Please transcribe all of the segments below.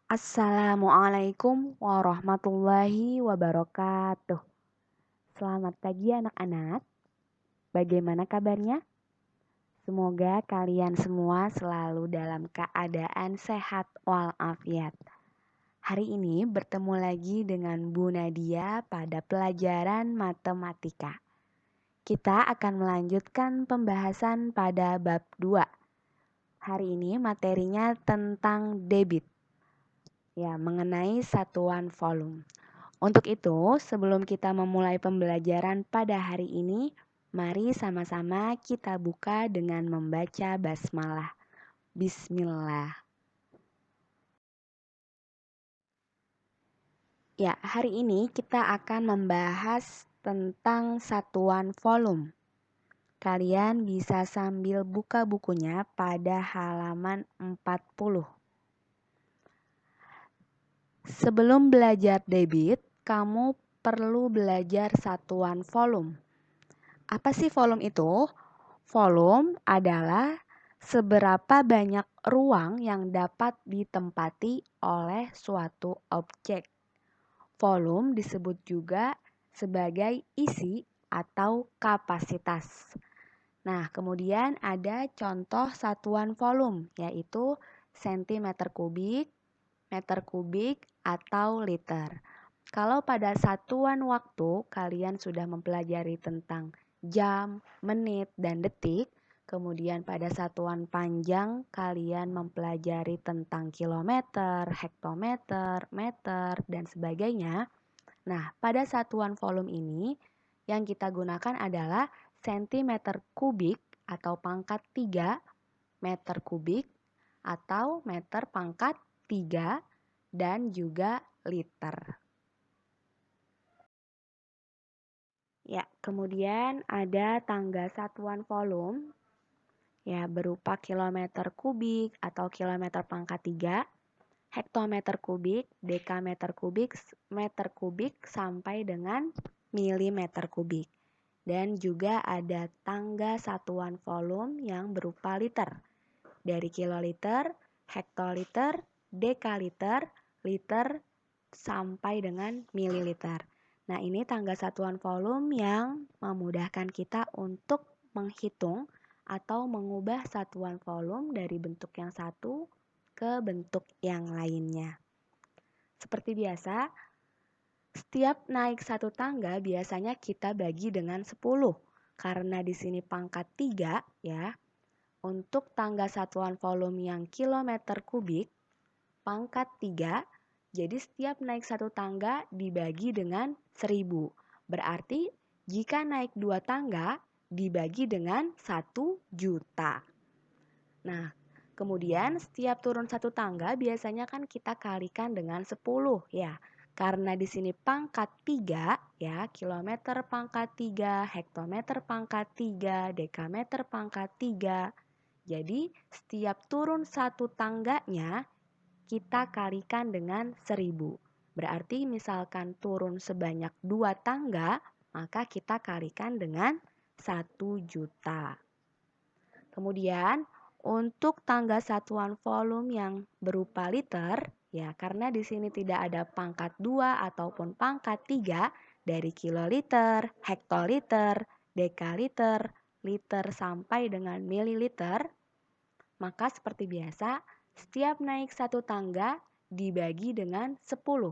Assalamualaikum warahmatullahi wabarakatuh. Selamat pagi anak-anak. Bagaimana kabarnya? Semoga kalian semua selalu dalam keadaan sehat walafiat. Hari ini bertemu lagi dengan Bu Nadia pada pelajaran matematika. Kita akan melanjutkan pembahasan pada bab 2. Hari ini materinya tentang debit. Ya, mengenai satuan volume. Untuk itu, sebelum kita memulai pembelajaran pada hari ini, mari sama-sama kita buka dengan membaca basmalah. Bismillah. Ya, hari ini kita akan membahas tentang satuan volume. Kalian bisa sambil buka bukunya pada halaman 40. Sebelum belajar debit, kamu perlu belajar satuan volume. Apa sih volume itu? Volume adalah seberapa banyak ruang yang dapat ditempati oleh suatu objek. Volume disebut juga sebagai isi atau kapasitas. Nah, kemudian ada contoh satuan volume, yaitu sentimeter kubik, meter kubik, atau liter. Kalau pada satuan waktu kalian sudah mempelajari tentang jam, menit, dan detik, kemudian pada satuan panjang kalian mempelajari tentang kilometer, hektometer, meter, dan sebagainya. Nah, pada satuan volume ini yang kita gunakan adalah sentimeter kubik atau pangkat 3, meter kubik atau meter pangkat 3, dan juga liter. Ya, kemudian ada tangga satuan volume ya berupa kilometer kubik atau kilometer pangkat 3, hektometer kubik, dekameter kubik, meter kubik sampai dengan milimeter kubik. Dan juga ada tangga satuan volume yang berupa liter. Dari kiloliter, hektoliter, dekaliter, liter sampai dengan mililiter. Nah, ini tangga satuan volume yang memudahkan kita untuk menghitung atau mengubah satuan volume dari bentuk yang satu ke bentuk yang lainnya. Seperti biasa, setiap naik satu tangga biasanya kita bagi dengan 10. Karena di sini pangkat 3 ya. Untuk tangga satuan volume yang kilometer kubik, pangkat 3, jadi setiap naik satu tangga dibagi dengan 1000. Berarti jika naik 2 tangga dibagi dengan 1 juta. Nah, kemudian setiap turun satu tangga biasanya kan kita kalikan dengan 10 ya. Karena di sini pangkat 3 ya, kilometer pangkat 3, hektometer pangkat 3, dekameter pangkat 3. Jadi setiap turun satu tangganya kita kalikan dengan 1000. Berarti misalkan turun sebanyak 2 tangga, maka kita kalikan dengan 1 juta. Kemudian untuk tangga satuan volume yang berupa liter, ya karena di sini tidak ada pangkat 2 ataupun pangkat 3 dari kiloliter, hektoliter, dekaliter, liter sampai dengan mililiter, maka seperti biasa, setiap naik satu tangga dibagi dengan 10.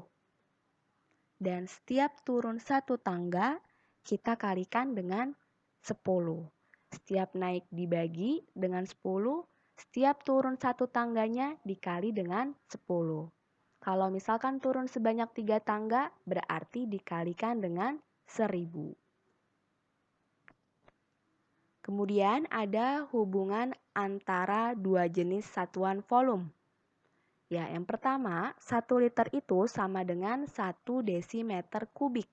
Dan setiap turun satu tangga, kita kalikan dengan 10. Setiap naik dibagi dengan 10, setiap turun satu tangganya dikali dengan 10. Kalau misalkan turun sebanyak 3 tangga, berarti dikalikan dengan 1000. Kemudian ada hubungan antara dua jenis satuan volume. Ya, yang pertama, 1 liter itu sama dengan 1 desimeter kubik.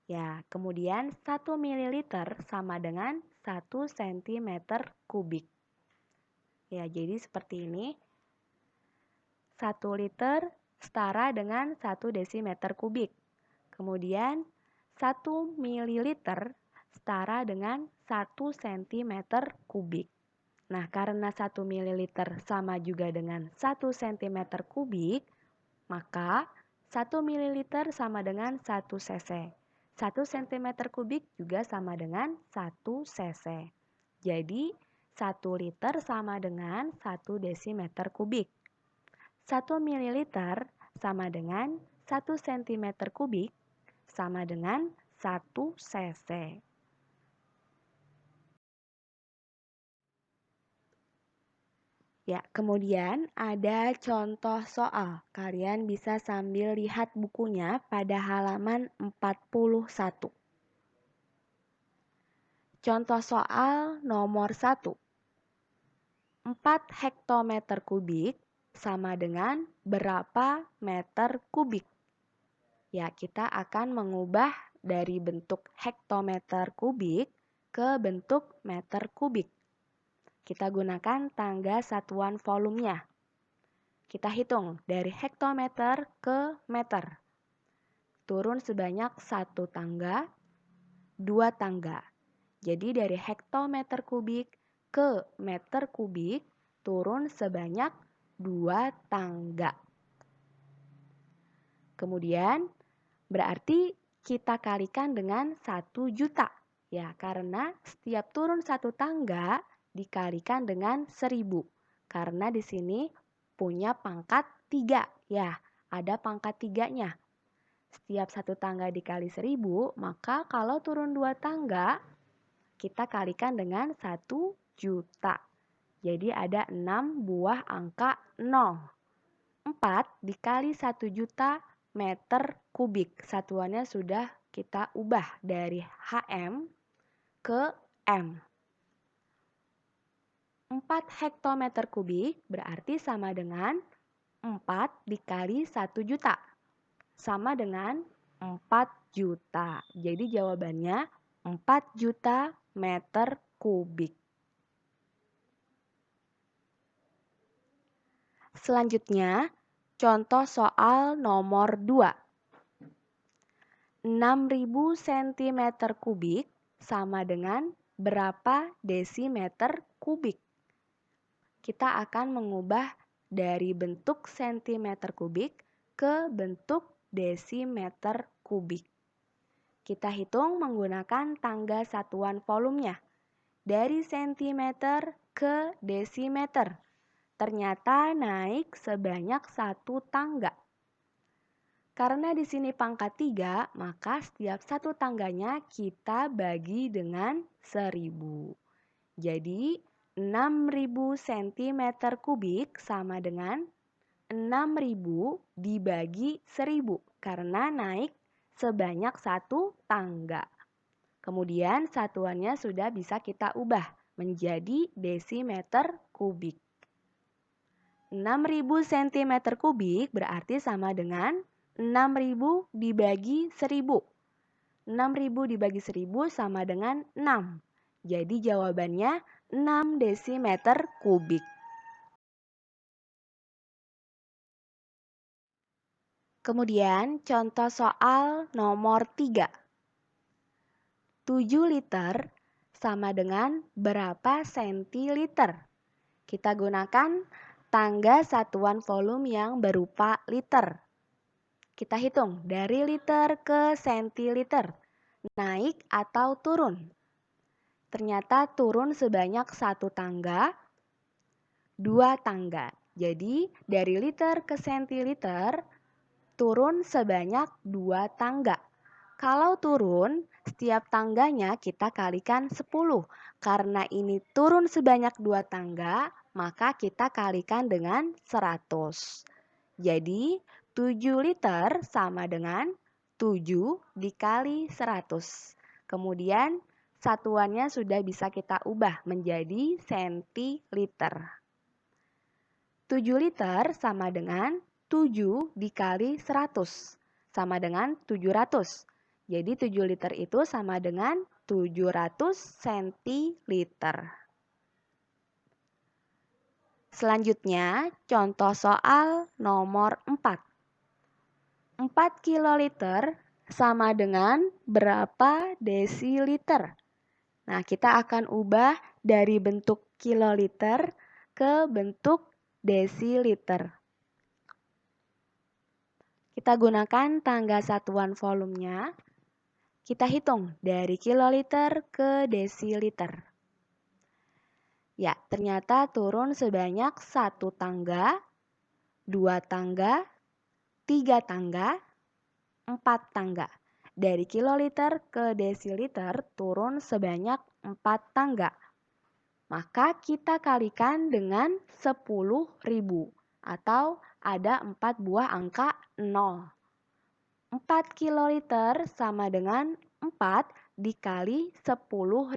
Ya, kemudian 1 mililiter sama dengan 1 sentimeter kubik. Ya, jadi seperti ini. 1 liter setara dengan 1 desimeter kubik. Kemudian 1 mililiter setara dengan 1 sentimeter kubik. Nah, karena 1 mililiter sama juga dengan 1 cm kubik, Maka 1 ml sama dengan 1 cc. 1 cm kubik juga sama dengan 1 cc. Jadi 1 liter sama dengan 1 desimeter kubik. 1 ml sama dengan 1 cm kubik sama dengan 1 cc. Ya, kemudian ada contoh soal. Kalian bisa sambil lihat bukunya pada halaman 41. Contoh soal nomor 1. 4 hektometer kubik sama dengan berapa meter kubik? Ya, kita akan mengubah dari bentuk hektometer kubik ke bentuk meter kubik. Kita gunakan tangga satuan volumenya. Kita hitung dari hektometer ke meter. Turun sebanyak 1 tangga, 2 tangga. Jadi dari hektometer kubik ke meter kubik turun sebanyak 2 tangga. Kemudian berarti kita kalikan dengan 1 juta. Ya, karena setiap turun 1 tangga dikalikan dengan 1000. Karena di sini punya pangkat 3. Ya, ada pangkat 3-nya. Setiap 1 tangga dikali 1000, maka kalau turun 2 tangga, kita kalikan dengan 1 juta. Jadi ada 6 buah angka 0. 4 dikali 1 juta meter kubik. Satuannya sudah kita ubah dari HM ke M. 4 hektometer kubik berarti sama dengan 4 dikali 1 juta. Sama dengan 4 juta. Jadi jawabannya 4 juta meter kubik. Selanjutnya, contoh soal nomor 2. 6.000 cm kubik sama dengan berapa desimeter kubik? Kita akan mengubah dari bentuk centimeter kubik ke bentuk desimeter kubik. Kita hitung menggunakan tangga satuan volumenya. Dari sentimeter ke desimeter. Ternyata naik sebanyak 1 tangga. Karena di sini pangkat 3, maka setiap 1 tangganya kita bagi dengan 1000. Jadi 6.000 cm kubik sama dengan 6.000 dibagi 1000 karena naik sebanyak 1 tangga. Kemudian satuannya sudah bisa kita ubah menjadi desimeter kubik. 6.000 cm kubik berarti sama dengan 6.000 dibagi 1000. 6.000 dibagi 1000 sama dengan 6. Jadi jawabannya 6 desimeter kubik. Kemudian contoh soal nomor 3. 7 liter sama dengan berapa sentiliter? Kita gunakan tangga satuan volume yang berupa liter. Kita hitung dari liter ke sentiliter. Naik atau turun? Ternyata turun sebanyak 1 tangga, 2 tangga. Jadi dari liter ke sentiliter turun sebanyak 2 tangga. Kalau turun, setiap tangganya kita kalikan 10. Karena ini turun sebanyak 2 tangga, maka kita kalikan dengan 100. Jadi 7 liter sama dengan 7 dikali 100. Kemudian satuannya sudah bisa kita ubah menjadi sentiliter. 7 liter sama dengan 7 dikali 100 sama dengan 700. Jadi 7 liter itu sama dengan 700 centiliter. Selanjutnya, contoh soal nomor 4. 4 kiloliter sama dengan berapa desiliter? Nah, kita akan ubah dari bentuk kiloliter ke bentuk desiliter. Kita gunakan tangga satuan volumenya. Kita hitung dari kiloliter ke desiliter. Ya, ternyata turun sebanyak 1 tangga, 2 tangga, 3 tangga, 4 tangga. Dari kiloliter ke desiliter turun sebanyak 4 tangga. Maka kita kalikan dengan 10.000 atau ada 4 buah angka 0. 4 kiloliter sama dengan 4 dikali 10.000.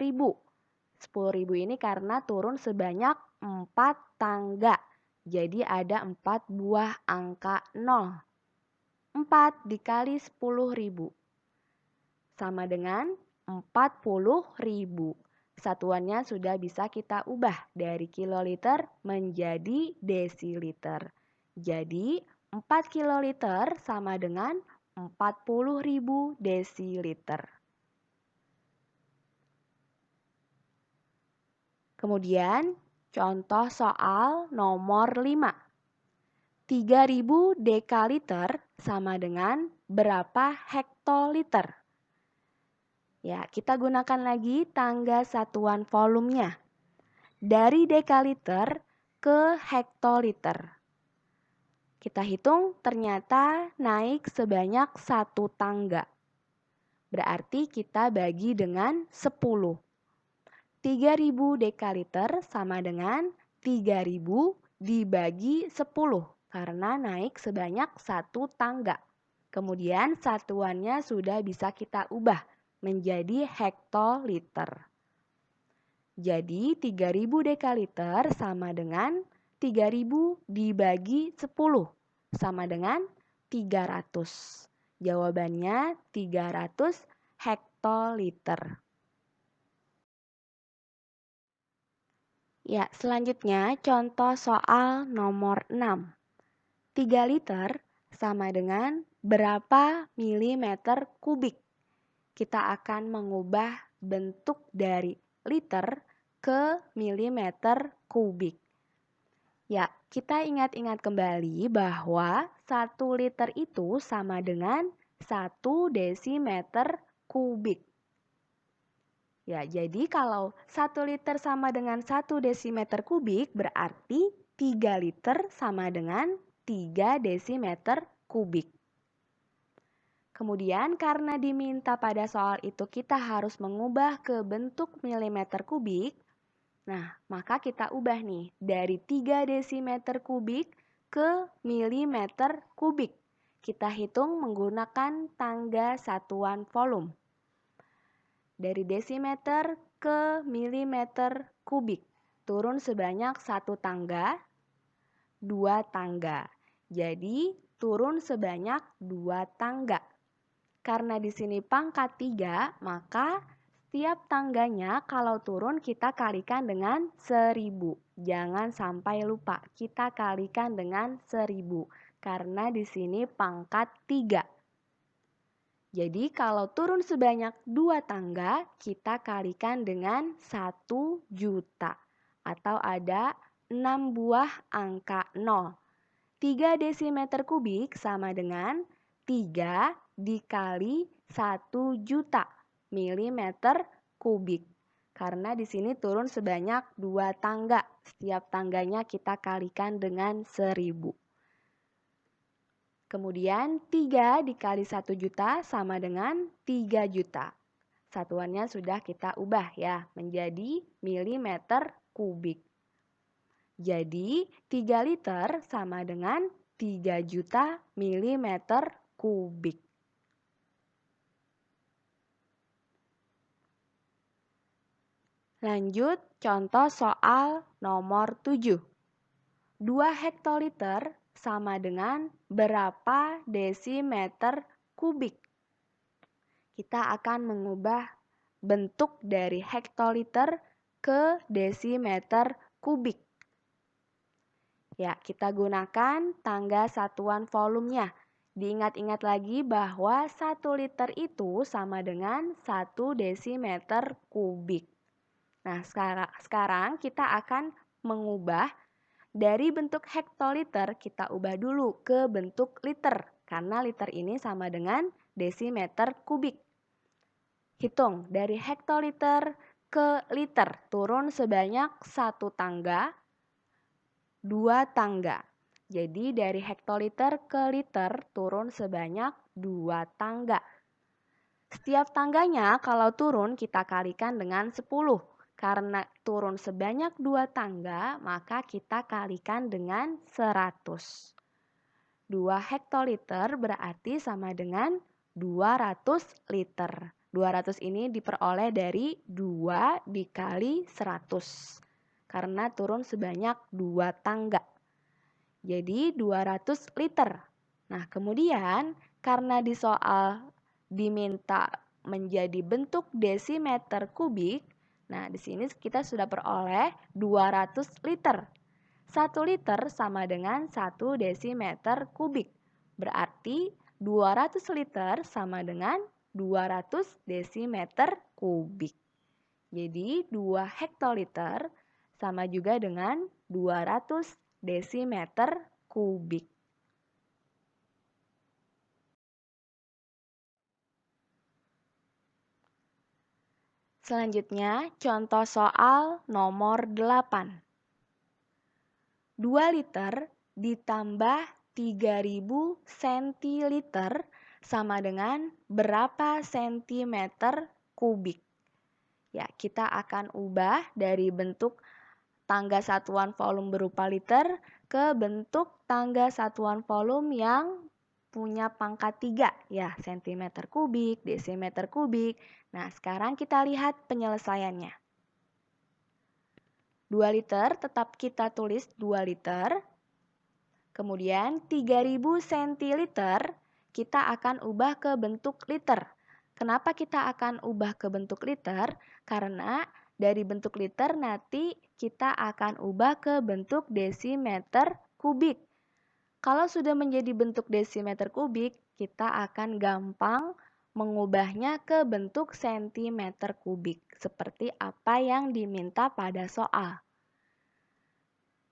10.000 ini karena turun sebanyak 4 tangga. Jadi ada 4 buah angka 0. 4 dikali 10.000 sama dengan 40.000. Satuannya sudah bisa kita ubah dari kiloliter menjadi desiliter. Jadi 4 kiloliter sama dengan 40.000 desiliter. Kemudian, contoh soal nomor 5. 3.000 dekaliter sama dengan berapa hektoliter? Ya, kita gunakan lagi tangga satuan volumenya. Dari dekaliter ke hektoliter. Kita hitung ternyata naik sebanyak 1 tangga. Berarti kita bagi dengan 10. 3.000 dekaliter sama dengan 3.000 dibagi 10 karena naik sebanyak 1 tangga. Kemudian satuannya sudah bisa kita ubah menjadi hektoliter. Jadi 3.000 dekaliter sama dengan 3.000 dibagi 10 sama dengan 300. Jawabannya 300 hektoliter. Ya, selanjutnya contoh soal nomor 6. 3 liter sama dengan berapa milimeter kubik? Kita akan mengubah bentuk dari liter ke milimeter kubik. Ya, kita ingat-ingat kembali bahwa 1 liter itu sama dengan 1 desimeter kubik. Ya, jadi kalau 1 liter sama dengan 1 desimeter kubik berarti 3 liter sama dengan 3 desimeter kubik. Kemudian karena diminta pada soal itu kita harus mengubah ke bentuk milimeter kubik, nah maka kita ubah nih dari 3 desimeter kubik ke milimeter kubik. Kita hitung menggunakan tangga satuan volume. Dari desimeter ke milimeter kubik. Turun sebanyak 1 tangga, 2 tangga. Jadi turun sebanyak 2 tangga. Karena di sini pangkat 3, maka setiap tangganya kalau turun kita kalikan dengan 1.000. Jangan sampai lupa, kita kalikan dengan 1.000. Karena di sini pangkat 3. Jadi kalau turun sebanyak 2 tangga, kita kalikan dengan 1 juta. Atau ada 6 buah angka 0. 3 desimeter kubik sama dengan 3 dikali 1 juta milimeter kubik. Karena di sini turun sebanyak 2 tangga. Setiap tangganya kita kalikan dengan 1.000. Kemudian 3 dikali 1 juta sama dengan 3 juta. Satuannya sudah kita ubah ya menjadi milimeter kubik. Jadi 3 liter sama dengan 3 juta milimeter kubik. Lanjut contoh soal nomor 7. 2 hektoliter sama dengan berapa desimeter kubik? Kita akan mengubah bentuk dari hektoliter ke desimeter kubik. Ya, kita gunakan tangga satuan volumenya. Diingat-ingat lagi bahwa 1 liter itu sama dengan 1 desimeter kubik. Nah, sekarang kita akan mengubah dari bentuk hektoliter, kita ubah dulu ke bentuk liter. karena liter ini sama dengan desimeter kubik. Hitung dari hektoliter ke liter, turun sebanyak 1 tangga, 2 tangga. Jadi dari hektoliter ke liter turun sebanyak 2 tangga. Setiap tangganya kalau turun kita kalikan dengan 10. Karena turun sebanyak 2 tangga, maka kita kalikan dengan 100. 2 hektoliter berarti sama dengan 200 liter. 200 ini diperoleh dari 2 dikali 100. Karena turun sebanyak 2 tangga. Jadi 200 liter. Nah, kemudian karena di soal diminta menjadi bentuk desimeter kubik, nah di sini kita sudah peroleh 200 liter. 1 liter sama dengan 1 desimeter kubik. Berarti 200 liter sama dengan 200 desimeter kubik. Jadi 2 hektoliter sama juga dengan 200 desimeter kubik. Selanjutnya, contoh soal nomor 8. 2 liter ditambah 3000 centiliter sama dengan berapa sentimeter kubik? Ya, kita akan ubah dari bentuk tangga satuan volume berupa liter ke bentuk tangga satuan volume yang punya pangkat 3, ya, sentimeter kubik, desimeter kubik. Nah, sekarang kita lihat penyelesaiannya. 2 liter tetap kita tulis 2 liter. Kemudian 3000 centiliter kita akan ubah ke bentuk liter. Kenapa kita akan ubah ke bentuk liter? Karena dari bentuk liter nanti kita akan ubah ke bentuk desimeter kubik. Kalau sudah menjadi bentuk desimeter kubik, kita akan gampang mengubahnya ke bentuk sentimeter kubik, seperti apa yang diminta pada soal.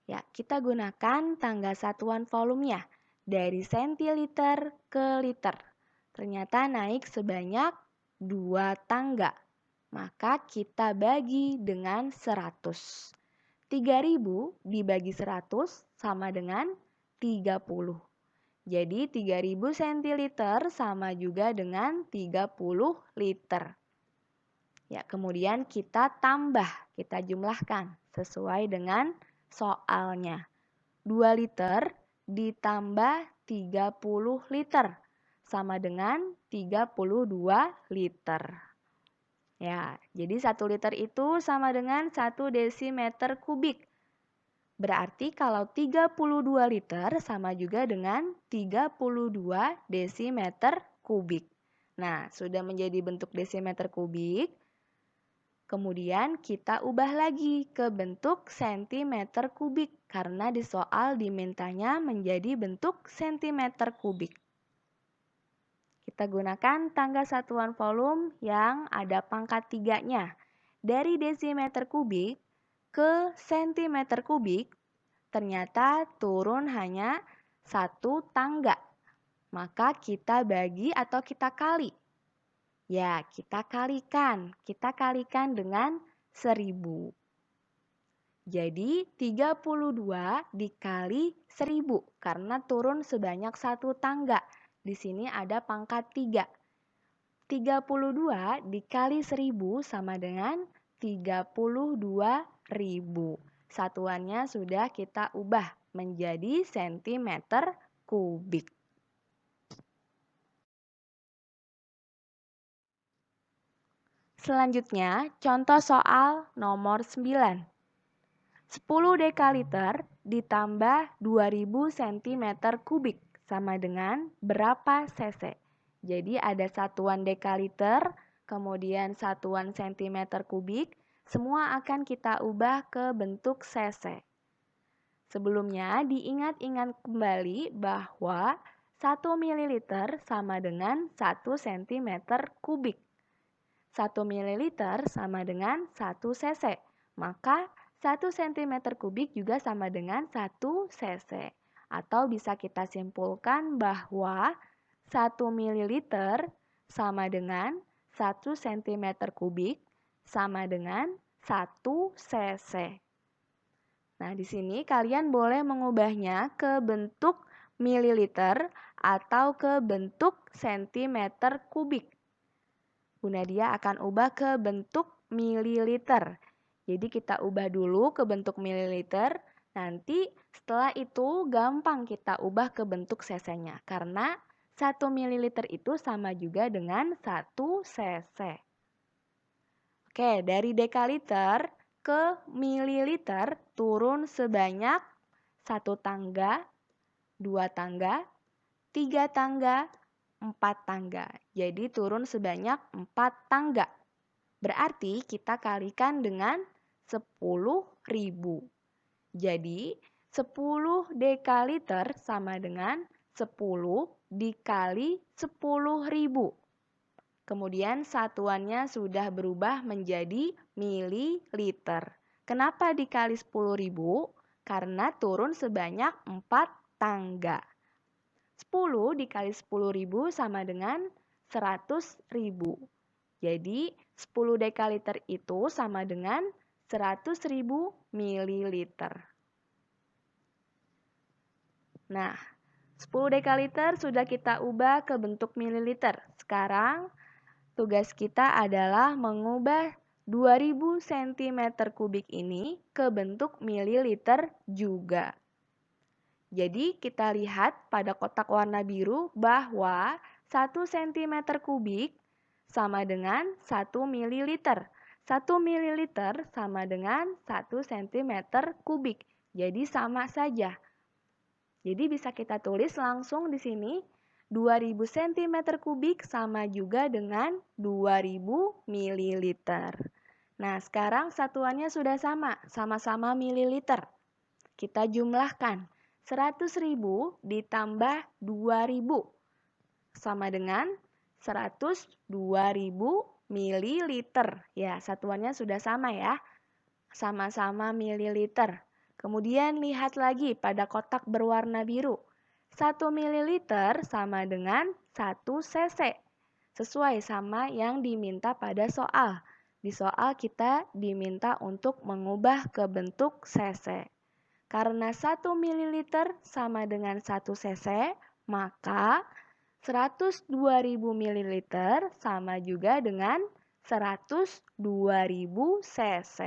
Ya, kita gunakan tangga satuan volumenya dari sentiliter ke liter. Ternyata naik sebanyak 2 tangga. Maka kita bagi dengan 100. 3000 dibagi 100 sama dengan 30. Jadi 3000 centiliter sama juga dengan 30 liter. Ya, kemudian kita tambah, kita jumlahkan sesuai dengan soalnya. 2 liter ditambah 30 liter sama dengan 32 liter. Ya, jadi 1 liter itu sama dengan 1 desimeter kubik. Berarti kalau 32 liter sama juga dengan 32 desimeter kubik. Nah, sudah menjadi bentuk desimeter kubik. Kemudian kita ubah lagi ke bentuk sentimeter kubik karena di soal dimintanya menjadi bentuk sentimeter kubik. Kita gunakan tangga satuan volume yang ada pangkat 3-nya. Dari desimeter kubik ke sentimeter kubik, ternyata turun hanya 1 tangga. Maka kita bagi atau kita kali. Ya, kita kalikan. Kita kalikan dengan 1000. Jadi 32 dikali 1000 karena turun sebanyak 1 tangga. Di sini ada pangkat 3. 32 dikali 1000 sama dengan 32.000. Satuannya sudah kita ubah menjadi sentimeter kubik. Selanjutnya, contoh soal nomor 9. 10 dekaliter ditambah 2000 cm kubik sama dengan berapa cc? Jadi ada satuan dekaliter, kemudian satuan cm kubik, semua akan kita ubah ke bentuk cc. Sebelumnya diingat-ingat kembali bahwa 1 ml sama dengan 1 cm kubik. 1 ml sama dengan 1 cc. Maka 1 cm kubik juga sama dengan 1 cc. Atau bisa kita simpulkan bahwa 1 ml sama dengan 1 cm kubik sama dengan 1 cc. Nah, di sini kalian boleh mengubahnya ke bentuk mililiter atau ke bentuk sentimeter kubik. Bu Nadia akan ubah ke bentuk mililiter. Jadi kita ubah dulu ke bentuk mililiter, nanti setelah itu gampang kita ubah ke bentuk cc-nya. Karena 1 mililiter itu sama juga dengan 1 cc. Oke, dari dekaliter ke mililiter turun sebanyak 1 tangga, 2 tangga, 3 tangga, 4 tangga. Jadi turun sebanyak 4 tangga. Berarti kita kalikan dengan 10.000. Jadi 10 dekaliter sama dengan 10 dikali 10.000. Kemudian satuannya sudah berubah menjadi mililiter. Kenapa dikali 10.000? Karena turun sebanyak 4 tangga. 10 dikali 10.000 sama dengan 100.000. Jadi 10 dekaliter itu sama dengan 100.000 mililiter. Nah, 10 dekaliter sudah kita ubah ke bentuk mililiter. Sekarang tugas kita adalah mengubah 2000 cm kubik ini ke bentuk mililiter juga. Jadi kita lihat pada kotak warna biru bahwa 1 cm kubik sama dengan 1 mililiter. 1 mililiter sama dengan 1 cm kubik. Jadi sama saja. Jadi bisa kita tulis langsung di sini 2000 cm kubik sama juga dengan 2000 mililiter. Nah, sekarang satuannya sudah sama-sama mililiter. Kita jumlahkan. 100.000 ditambah 2.000 sama dengan 102.000 mililiter. Ya, satuannya sudah sama ya. Sama-sama mililiter. Kemudian lihat lagi pada kotak berwarna biru. 1 mililiter sama dengan 1 cc. Sesuai sama yang diminta pada soal. Di soal kita diminta untuk mengubah ke bentuk cc. Karena 1 mililiter sama dengan 1 cc, maka 102.000 mililiter sama juga dengan 102.000 cc.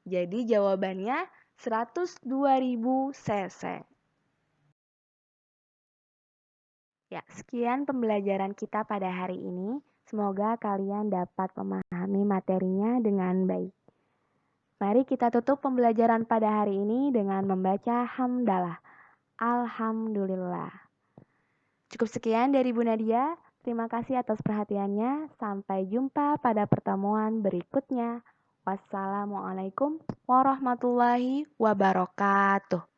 Jadi jawabannya 102.000 cc. Ya, sekian pembelajaran kita pada hari ini. Semoga kalian dapat memahami materinya dengan baik. Mari kita tutup pembelajaran pada hari ini dengan membaca hamdalah. Alhamdulillah. Cukup sekian dari Bu Nadia. Terima kasih atas perhatiannya. Sampai jumpa pada pertemuan berikutnya. Wassalamualaikum warahmatullahi wabarakatuh.